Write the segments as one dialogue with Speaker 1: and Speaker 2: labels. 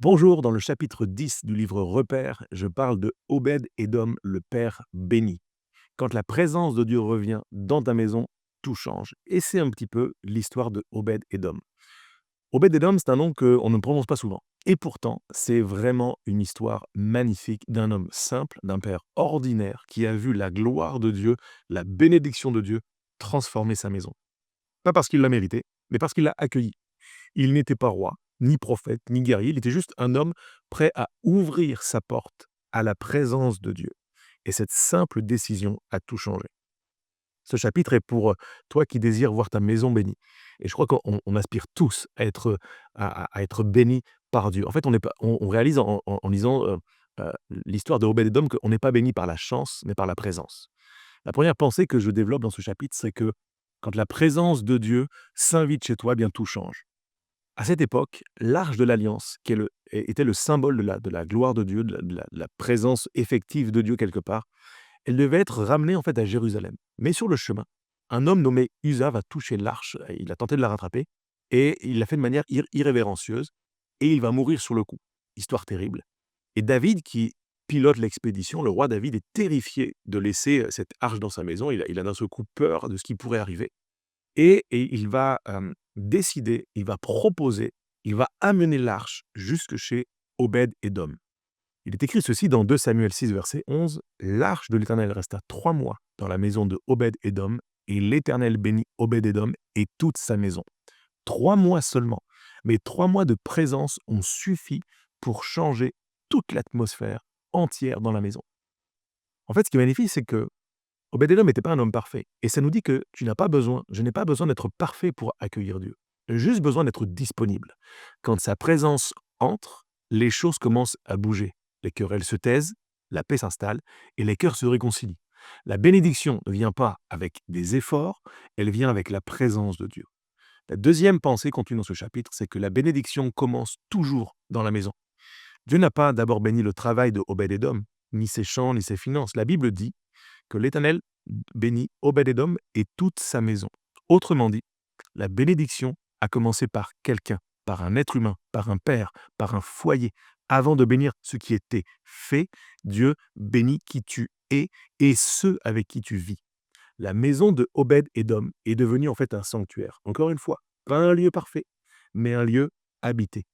Speaker 1: Bonjour, dans le chapitre 10 du livre Repères, je parle de Obed-Édom, le père béni. Quand la présence de Dieu revient dans ta maison, tout change. Et c'est un petit peu l'histoire de Obed-Édom. Obed-Édom, c'est un nom qu'on ne prononce pas souvent. Et pourtant, c'est vraiment une histoire magnifique d'un homme simple, d'un père ordinaire qui a vu la gloire de Dieu, la bénédiction de Dieu transformer sa maison. Pas parce qu'il l'a mérité, mais parce qu'il l'a accueilli. Il n'était pas roi, ni prophète, ni guerrier, il était juste un homme prêt à ouvrir sa porte à la présence de Dieu. Et cette simple décision a tout changé. Ce chapitre est pour toi qui désires voir ta maison bénie. Et je crois qu'on aspire tous à être bénis par Dieu. En fait, on réalise en lisant euh, l'histoire de Obed-Edom qu'on n'est pas béni par la chance, mais par la présence. La première pensée que je développe dans ce chapitre, c'est que quand la présence de Dieu s'invite chez toi, eh bien tout change. À cette époque, l'Arche de l'Alliance, était le symbole de la gloire de Dieu, de la présence effective de Dieu quelque part, elle devait être ramenée en fait à Jérusalem. Mais sur le chemin, un homme nommé Uza va toucher l'Arche, il a tenté de la rattraper, et il l'a fait de manière irrévérencieuse, et il va mourir sur le coup. Histoire terrible. Et David, qui pilote l'expédition, le roi David est terrifié de laisser cette arche dans sa maison, il a d'un seul coup peur de ce qui pourrait arriver. Et il va, décider, il va proposer, il va amener l'arche jusque chez Obed-Édom. Il est écrit ceci dans 2 Samuel 6, verset 11 : L'arche de l'Éternel resta 3 mois dans la maison de Obed-Édom, et l'Éternel bénit Obed-Édom et toute sa maison. 3 mois seulement, mais 3 mois de présence ont suffi pour changer toute l'atmosphère entière dans la maison. En fait, ce qui est magnifique, c'est que Obed-Edom n'était pas un homme parfait. Et ça nous dit que je n'ai pas besoin d'être parfait pour accueillir Dieu. J'ai juste besoin d'être disponible. Quand sa présence entre, les choses commencent à bouger. Les querelles se taisent, la paix s'installe et les cœurs se réconcilient. La bénédiction ne vient pas avec des efforts, elle vient avec la présence de Dieu. La deuxième pensée contenue dans ce chapitre, c'est que la bénédiction commence toujours dans la maison. Dieu n'a pas d'abord béni le travail de Obed-Edom, ni ses champs, ni ses finances. La Bible dit que l'Éternel bénit Obed-Édom et toute sa maison. Autrement dit, la bénédiction a commencé par quelqu'un, par un être humain, par un père, par un foyer. Avant de bénir ce qui était fait, Dieu bénit qui tu es et ceux avec qui tu vis. La maison de Obed-Édom est devenue en fait un sanctuaire. Encore une fois, pas un lieu parfait, mais un lieu habité.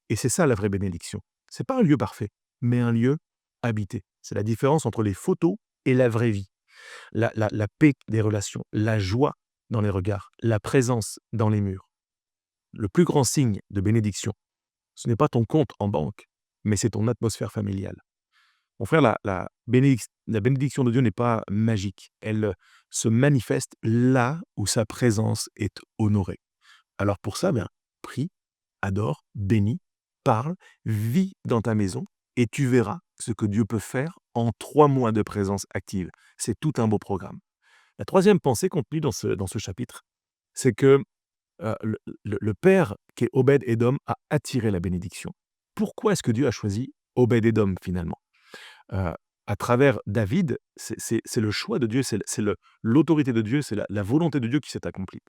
Speaker 1: Et c'est ça la vraie bénédiction. C'est pas un lieu parfait, mais un lieu habité. C'est la différence entre les photos et la vraie vie. La paix des relations, la joie dans les regards, la présence dans les murs. Le plus grand signe de bénédiction, ce n'est pas ton compte en banque, mais c'est ton atmosphère familiale. Mon frère, la bénédiction de Dieu n'est pas magique. Elle se manifeste là où sa présence est honorée. Alors pour ça, prie, adore, bénis, parle, vis dans ta maison et tu verras ce que Dieu peut faire en 3 mois de présence active. C'est tout un beau programme. La troisième pensée contenue dans ce chapitre, c'est que le père, qui est Obed-Édom, a attiré la bénédiction. Pourquoi est-ce que Dieu a choisi Obed-Édom finalement? Heu, à travers David, c'est le choix de Dieu, l'autorité de Dieu, c'est la volonté de Dieu qui s'est accomplie.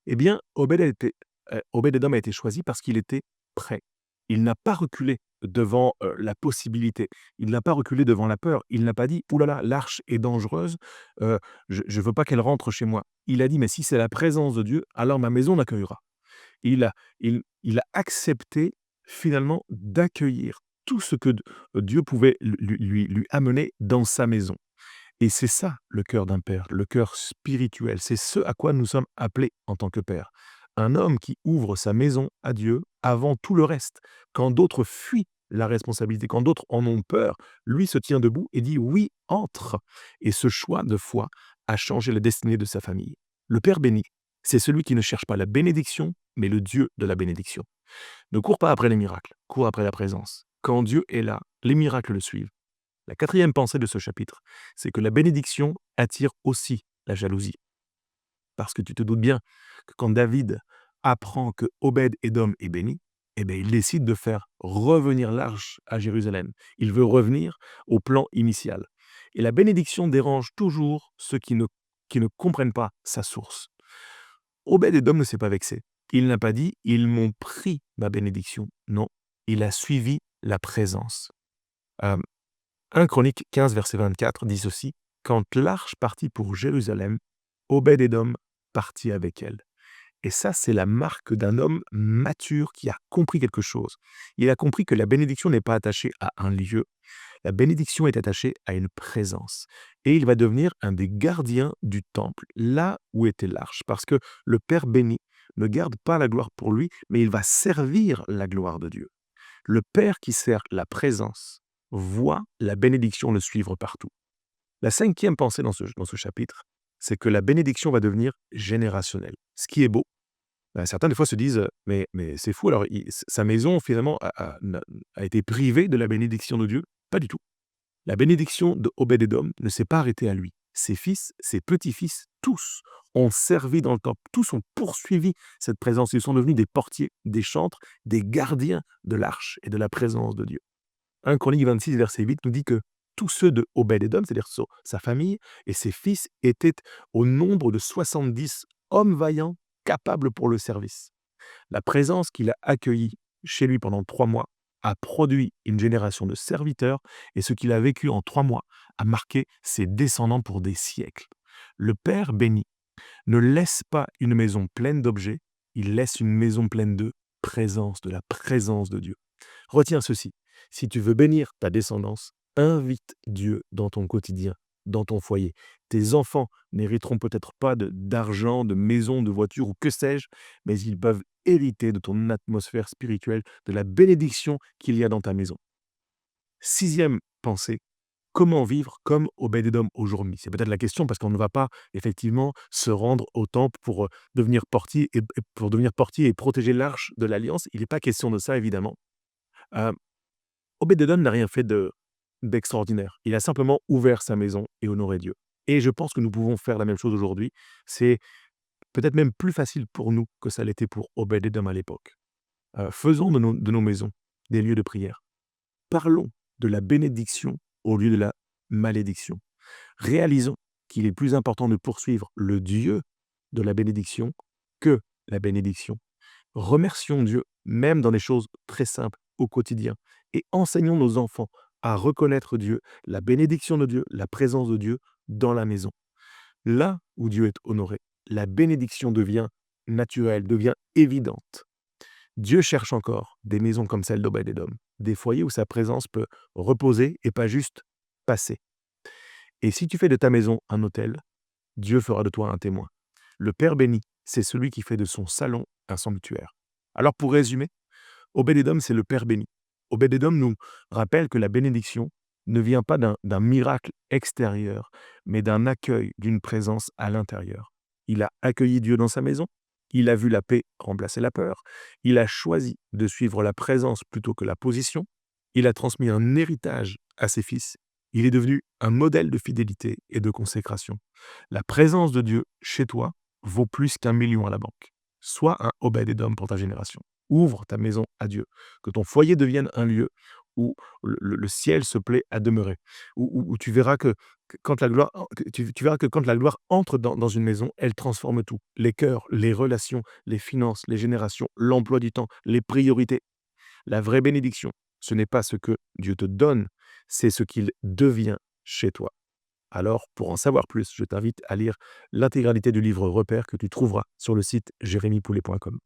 Speaker 1: Eh bien, Obed-Édom a été choisi parce qu'il était prêt. Il n'a pas reculé devant, la possibilité. Il n'a pas reculé devant la peur. Il n'a pas dit : « Ouh là là, l'arche est dangereuse, je ne veux pas qu'elle rentre chez moi ». Il a dit : « Mais si c'est la présence de Dieu, alors ma maison l'accueillera ». Il a accepté finalement d'accueillir tout ce que Dieu pouvait lui amener dans sa maison. Et c'est ça le cœur d'un père, le cœur spirituel. C'est ce à quoi nous sommes appelés en tant que père. Un homme qui ouvre sa maison à Dieu avant tout le reste. Quand d'autres fuient la responsabilité, quand d'autres en ont peur, lui se tient debout et dit : « Oui, entre ». Et ce choix de foi a changé la destinée de sa famille. Le Père béni, c'est celui qui ne cherche pas la bénédiction, mais le Dieu de la bénédiction. Ne cours pas après les miracles, cours après la présence. Quand Dieu est là, les miracles le suivent. La quatrième pensée de ce chapitre, c'est que la bénédiction attire aussi la jalousie. Parce que tu te doutes bien que quand David apprend que Obed-Édom est béni, eh bien, il décide de faire revenir l'arche à Jérusalem. Il veut revenir au plan initial. Et la bénédiction dérange toujours ceux qui ne comprennent pas sa source. Obed-Édom ne s'est pas vexé. Il n'a pas dit : « Ils m'ont pris ma bénédiction ». Non, il a suivi la présence. Euh, 1 Chronique 15, verset 24 dit ceci: Quand l'arche partit pour Jérusalem, Obed-Édom partit avec elle. Et ça, c'est la marque d'un homme mature qui a compris quelque chose. Il a compris que la bénédiction n'est pas attachée à un lieu, la bénédiction est attachée à une présence. Et il va devenir un des gardiens du temple, là où était l'arche. Parce que le Père béni ne garde pas la gloire pour lui, mais il va servir la gloire de Dieu. Le Père qui sert la présence voit la bénédiction le suivre partout. La 5e pensée dans ce chapitre, c'est que la bénédiction va devenir générationnelle. Ce qui est beau, certains des fois se disent, mais c'est fou, alors sa maison finalement a été privée de la bénédiction de Dieu. Pas du tout. La bénédiction de Obed-Édom ne s'est pas arrêtée à lui. Ses fils, ses petits-fils, tous ont servi dans le temple, tous ont poursuivi cette présence. Ils sont devenus des portiers, des chantres, des gardiens de l'arche et de la présence de Dieu. 1 Chronique 26, verset 8 nous dit que tous ceux de Obed-Édom, c'est-à-dire sa famille et ses fils, étaient au nombre de 70 hommes vaillants, capables pour le service. La présence qu'il a accueillie chez lui pendant 3 mois a produit une génération de serviteurs, et ce qu'il a vécu en 3 mois a marqué ses descendants pour des siècles. Le Père béni ne laisse pas une maison pleine d'objets, il laisse une maison pleine de présence, de la présence de Dieu. Retiens ceci: si tu veux bénir ta descendance, invite Dieu dans ton quotidien, dans ton foyer. Tes enfants n'hériteront peut-être pas d'argent, de maison, de voiture ou que sais-je, mais ils peuvent hériter de ton atmosphère spirituelle, de la bénédiction qu'il y a dans ta maison. 6e pensée: comment vivre comme Obed-Édom aujourd'hui? C'est peut-être la question, parce qu'on ne va pas effectivement se rendre au temple pour devenir portier et protéger l'arche de l'alliance. Il n'est pas question de ça, évidemment. Euh, Obed-Édom n'a rien fait d'extraordinaire. Il a simplement ouvert sa maison et honoré Dieu. Et je pense que nous pouvons faire la même chose aujourd'hui. C'est peut-être même plus facile pour nous que ça l'était pour Obed-Édom à l'époque. Faisons de nos maisons des lieux de prière. Parlons de la bénédiction au lieu de la malédiction. Réalisons qu'il est plus important de poursuivre le Dieu de la bénédiction que la bénédiction. Remercions Dieu, même dans des choses très simples au quotidien, et enseignons nos enfants à reconnaître Dieu, la bénédiction de Dieu, la présence de Dieu dans la maison. Là où Dieu est honoré, la bénédiction devient naturelle, devient évidente. Dieu cherche encore des maisons comme celle d'Obed-Édom, des foyers où sa présence peut reposer et pas juste passer. Et si tu fais de ta maison un autel, Dieu fera de toi un témoin. Le Père béni, c'est celui qui fait de son salon un sanctuaire. Alors pour résumer, Obed-Édom, c'est le Père béni. Obed-Édom nous rappelle que la bénédiction ne vient pas d'un miracle extérieur, mais d'un accueil, d'une présence à l'intérieur. Il a accueilli Dieu dans sa maison, il a vu la paix remplacer la peur, il a choisi de suivre la présence plutôt que la position, il a transmis un héritage à ses fils, il est devenu un modèle de fidélité et de consécration. La présence de Dieu chez toi vaut plus qu'1 million à la banque. Sois un Obed-Édom pour ta génération. Ouvre ta maison à Dieu, que ton foyer devienne un lieu où le ciel se plaît à demeurer, où tu verras que quand la gloire, tu verras que quand la gloire entre dans une maison, elle transforme tout. Les cœurs, les relations, les finances, les générations, l'emploi du temps, les priorités. La vraie bénédiction, ce n'est pas ce que Dieu te donne, c'est ce qu'il devient chez toi. Alors, pour en savoir plus, je t'invite à lire l'intégralité du livre Repères que tu trouveras sur le site jérémypoulet.com.